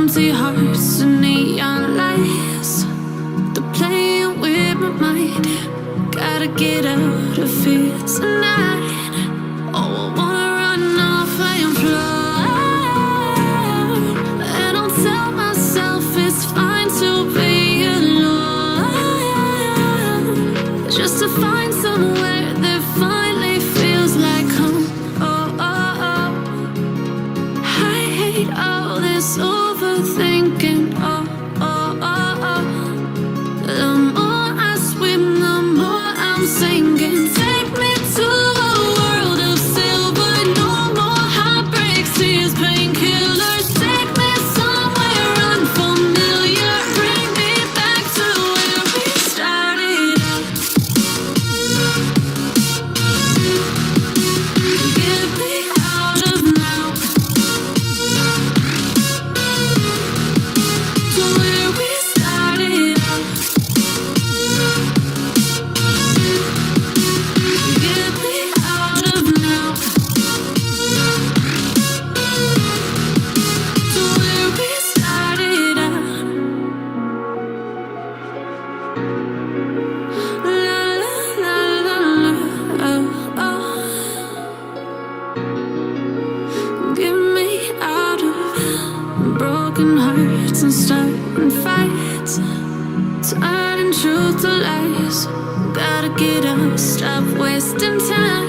empty hearts and neon lights. They're playing with my mind. Gotta get out of here tonight. Oh, I wanna run off and fly. And I'll tell myself it's fine to be alone, just to find somewhere that finally feels like home. Oh, oh, oh. I hate all this overthinking. Oh, oh, oh, oh. The more I swim, the more I'm sinking. Take me to a world of silver. No more heartbreaks, tears, painkillers. Take me somewhere unfamiliar. Bring me back to where we started out. Get me out of now, to where we started out. Get me out of now, to where we started out. La la la la la, oh, oh. Get me out of broken hearts and starting fights, turning truth to lies. Gotta get up, stop wasting time.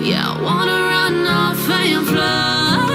Yeah, I wanna run off and fly.